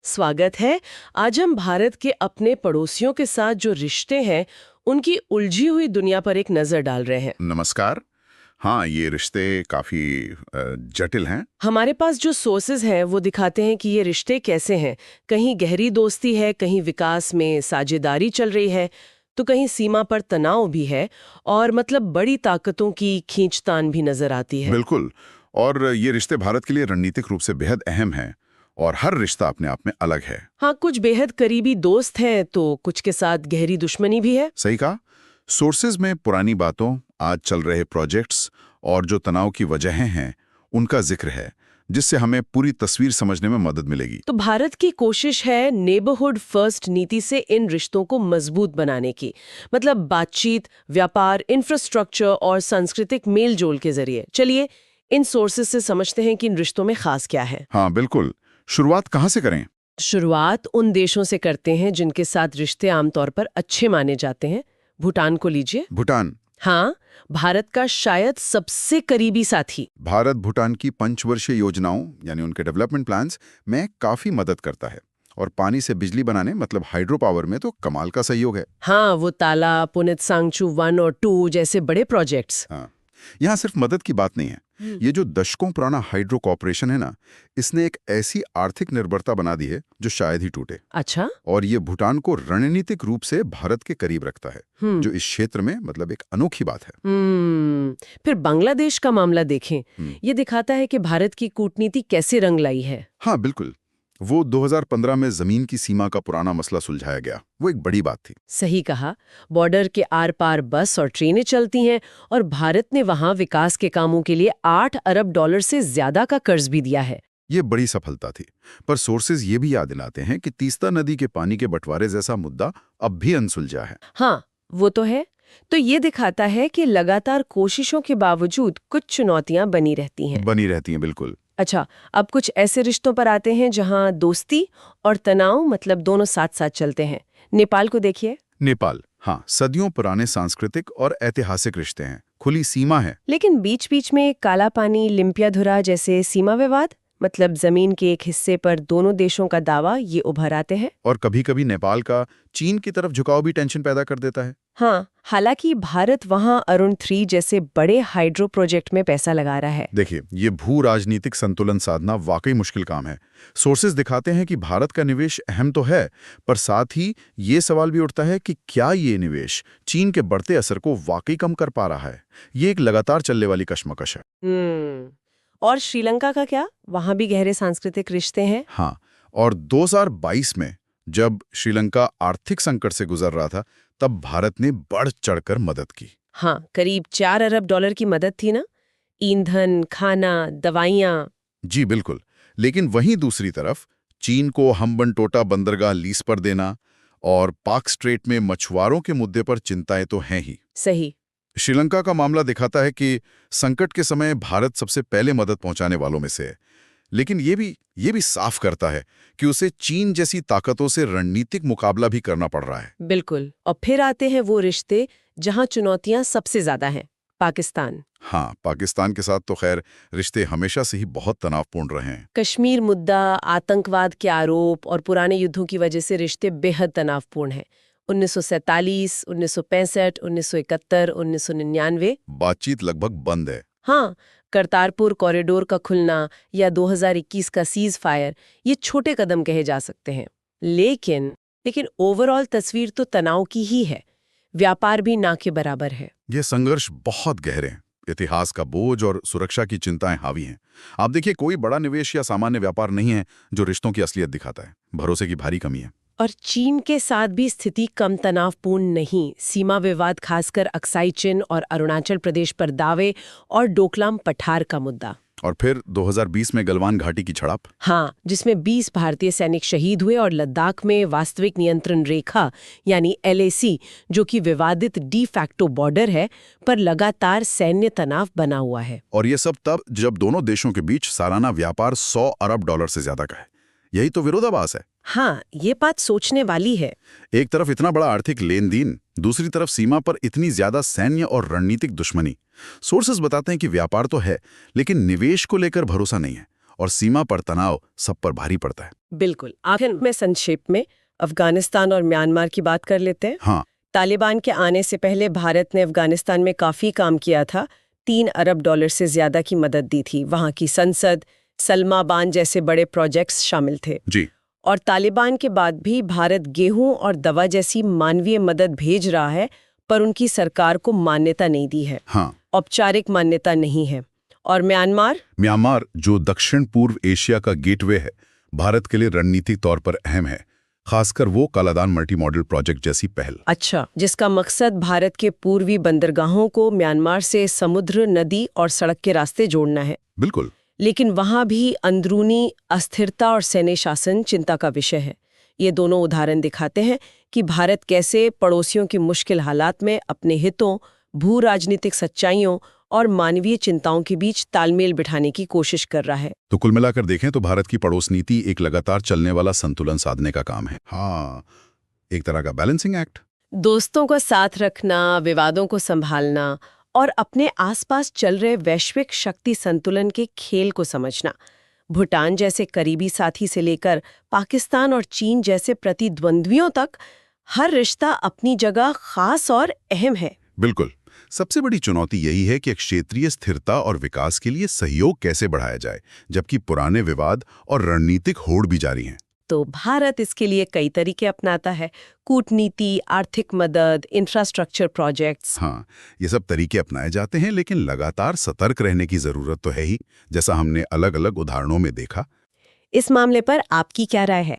स्वागत है। आज हम भारत के अपने पड़ोसियों के साथ जो रिश्ते हैं, उनकी उलझी हुई दुनिया पर एक नजर डाल रहे हैं। नमस्कार। हाँ, ये रिश्ते काफी जटिल हैं। हमारे पास जो सोर्सेज हैं वो दिखाते हैं कि ये रिश्ते कैसे हैं। कहीं गहरी दोस्ती है, कहीं विकास में साझेदारी चल रही है, तो कहीं सीमा पर तनाव भी है और मतलब बड़ी ताकतों की खींचतान भी नजर आती है। बिल्कुल। और ये रिश्ते भारत के लिए रणनीतिक रूप से बेहद अहम हैं और हर रिश्ता अपने आप में अलग है। हाँ, कुछ बेहद करीबी दोस्त हैं तो कुछ के साथ गहरी दुश्मनी भी है। सही कहा। सोर्सेज में पुरानी बातों, आज चल रहे प्रोजेक्ट्स और जो तनाव की वजहें हैं, उनका जिक्र है, जिससे हमें पूरी तस्वीर समझने में मदद मिलेगी। तो भारत की कोशिश है नेबरहुड फर्स्ट नीति से इन रिश्तों को मजबूत बनाने की, मतलब बातचीत, व्यापार, इंफ्रास्ट्रक्चर और सांस्कृतिक मेलजोल के जरिए। चलिए इन सोर्सेज से समझते हैं कि इन रिश्तों में खास क्या है। हाँ बिल्कुल। शुरुआत कहाँ से करें? शुरुआत उन देशों से करते हैं जिनके साथ रिश्ते आमतौर पर अच्छे माने जाते हैं। भूटान को लीजिए। भूटान। हाँ, भारत का शायद सबसे करीबी साथी। भारत भूटान की पंचवर्षीय योजनाओं यानी उनके डेवलपमेंट प्लान्स में काफी मदद करता है और पानी से बिजली बनाने मतलब हाइड्रो पावर में तो कमाल का सहयोग है। हाँ, वो ताला, पुनित सांगचू 1 और 2 जैसे बड़े प्रोजेक्ट्स। हाँ, यहाँ सिर्फ मदद की बात नहीं है। ये जो दशकों पुराना हाइड्रो कॉर्पोरेशन है ना, इसने एक ऐसी आर्थिक निर्भरता बना दी है जो शायद ही टूटे। अच्छा। और ये भूटान को रणनीतिक रूप से भारत के करीब रखता है, जो इस क्षेत्र में मतलब एक अनोखी बात है। फिर बांग्लादेश का मामला देखें। हम्म। ये दिखाता है कि भारत की कूटनीति कैसे रंग लाई है। हाँ बिल्कुल। वो 2015 में जमीन की सीमा का पुराना मसला सुलझाया गया, वो एक बड़ी बात थी। सही कहा। बॉर्डर के आर पार बस और ट्रेनें चलती हैं और भारत ने वहां विकास के कामों के लिए $8 अरब से ज्यादा का कर्ज भी दिया है। ये बड़ी सफलता थी। पर सोर्सेज ये भी याद दिलाते हैं कि तीस्ता नदी के पानी के बंटवारे जैसा मुद्दा अब भी अनसुलझा है। हाँ, वो तो है। तो ये दिखाता है कि लगातार कोशिशों के बावजूद कुछ चुनौतियां बनी रहती हैं। बनी रहती हैं, बिल्कुल। अच्छा, अब कुछ ऐसे रिश्तों पर आते हैं जहां दोस्ती और तनाव मतलब दोनों साथ साथ चलते हैं। नेपाल को देखिए। नेपाल, हाँ, सदियों पुराने सांस्कृतिक और ऐतिहासिक रिश्ते हैं, खुली सीमा है। लेकिन बीच बीच में काला पानी, लिम्पियाधुरा जैसे सीमा विवाद, मतलब जमीन के एक हिस्से पर दोनों देशों का दावा, ये उभर आते हैं। और कभी कभी नेपाल का चीन की तरफ झुकाव भी टेंशन पैदा कर देता है। हाँ, हालांकि भारत वहां अरुण 3 जैसे बड़े हाइड्रो प्रोजेक्ट में पैसा लगा रहा है। देखिए, ये भू राजनीतिक संतुलन साधना वाकई मुश्किल काम है। सोर्सेज दिखाते हैं कि भारत का निवेश अहम तो है, पर साथ ही ये सवाल भी उठता है कि क्या ये निवेश चीन के बढ़ते असर को वाकई कम कर पा रहा है। ये एक लगातार चलने वाली कशमकश है। और श्रीलंका का क्या? वहां भी गहरे सांस्कृतिक रिश्ते हैं। हाँ, और 2022 में जब श्रीलंका आर्थिक संकट से गुजर रहा था, तब भारत ने बढ़ चढ़कर मदद की। हाँ, करीब $4 अरब की मदद थी ना। ईंधन, खाना, दवाइयाँ। जी बिल्कुल। लेकिन वहीं दूसरी तरफ चीन को हम्बनटोटा बंदरगाह लीज पर देना और पाक स्ट्रेट में मछुआरों के मुद्दे पर चिंताएं तो हैं ही। सही। श्रीलंका का मामला दिखाता है कि संकट के समय भारत सबसे पहले मदद पहुंचाने वालों में से है, लेकिन ये भी साफ करता है कि उसे चीन जैसी ताकतों से रणनीतिक मुकाबला भी करना पड़ रहा है। बिल्कुल। और फिर आते हैं वो रिश्ते जहां चुनौतियां सबसे ज्यादा हैं। पाकिस्तान। हाँ, पाकिस्तान के साथ तो खैर रिश्ते हमेशा से ही बहुत तनावपूर्ण रहे हैं। कश्मीर मुद्दा, आतंकवाद के आरोप और पुराने युद्धों की वजह से रिश्ते बेहद तनावपूर्ण हैं। 1947, 1965, 1971, 1999। बातचीत लगभग बंद है। हाँ, करतारपुर कॉरिडोर का खुलना या 2021 का सीज फायर, ये छोटे कदम कहे जा सकते हैं। लेकिन ओवरऑल तस्वीर तो तनाव की ही है। व्यापार भी ना के बराबर है। ये संघर्ष बहुत गहरे हैं। इतिहास का बोझ और सुरक्षा की चिंताएं हावी हैं। आप देखिए, कोई बड़ा निवेश या सामान्य व्यापार नहीं है जो रिश्तों की असलियत दिखाता है। भरोसे की भारी कमी है। और चीन के साथ भी स्थिति कम तनावपूर्ण नहीं। सीमा विवाद, खासकर अक्साई चिन और अरुणाचल प्रदेश पर दावे और डोकलाम पठार का मुद्दा। और फिर 2020 में गलवान घाटी की झड़प। हाँ, जिसमें 20 भारतीय सैनिक शहीद हुए और लद्दाख में वास्तविक नियंत्रण रेखा यानी LAC, जो कि विवादित डी फैक्टो बॉर्डर है, पर लगातार सैन्य तनाव बना हुआ है। और ये सब तब जब दोनों देशों के बीच सालाना व्यापार $100 अरब से ज्यादा का है। यही तो विरोधाभास है। हाँ, ये बात सोचने वाली है। एक तरफ इतना बड़ा आर्थिक लेन देन, दूसरी तरफ सीमा पर इतनी ज्यादा सैन्य और रणनीतिक दुश्मनी। सोर्सेस बताते हैं कि व्यापार तो है, लेकिन निवेश को लेकर भरोसा नहीं है और सीमा पर तनाव सब पर भारी पड़ता है। बिल्कुल। आखिर में संक्षेप में अफगानिस्तान और म्यांमार की बात कर लेते हैं। हाँ, तालिबान के आने से पहले भारत ने अफगानिस्तान में काफी काम किया था। $3 अरब से ज्यादा की मदद दी थी। वहां की संसद, सलमा बांध जैसे बड़े प्रोजेक्ट्स शामिल थे। जी। और तालिबान के बाद भी भारत गेहूं और दवा जैसी मानवीय मदद भेज रहा है, पर उनकी सरकार को मान्यता नहीं दी है। हाँ, औपचारिक मान्यता नहीं है। और म्यांमार जो दक्षिण पूर्व एशिया का गेटवे है, भारत के लिए रणनीतिक तौर पर अहम है, खासकर वो कालादान मल्टी मॉडल प्रोजेक्ट जैसी पहल। अच्छा, जिसका मकसद भारत के पूर्वी बंदरगाहों को म्यांमार से समुद्र, नदी और सड़क के रास्ते जोड़ना है। बिल्कुल। लेकिन वहां भी अंदरूनी अस्थिरता और सैन्य शासन चिंता का विषय है। ये दोनों उदाहरण दिखाते हैं कि भारत कैसे पड़ोसियों की मुश्किल हालात में अपने हितों, भू राजनीतिक सच्चाइयों और मानवीय चिंताओं के बीच तालमेल बिठाने की कोशिश कर रहा है। तो कुल मिलाकर देखें तो भारत की पड़ोस नीति एक लगातार चलने वाला संतुलन साधने का काम है। हाँ, एक तरह का बैलेंसिंग एक्ट। दोस्तों को साथ रखना, विवादों को संभालना और अपने आसपास चल रहे वैश्विक शक्ति संतुलन के खेल को समझना। भूटान जैसे करीबी साथी से लेकर पाकिस्तान और चीन जैसे प्रतिद्वंद्वियों तक हर रिश्ता अपनी जगह खास और अहम है। बिल्कुल। सबसे बड़ी चुनौती यही है कि क्षेत्रीय स्थिरता और विकास के लिए सहयोग कैसे बढ़ाया जाए, जबकि पुराने विवाद और रणनीतिक होड़ भी जारी हैं। तो भारत इसके लिए कई तरीके अपनाता है। कूटनीति, आर्थिक मदद, इंफ्रास्ट्रक्चर प्रोजेक्ट्स। हाँ, ये सब तरीके अपनाए जाते हैं, लेकिन लगातार सतर्क रहने की जरूरत तो है ही, जैसा हमने अलग अलग उदाहरणों में देखा। इस मामले पर आपकी क्या राय है?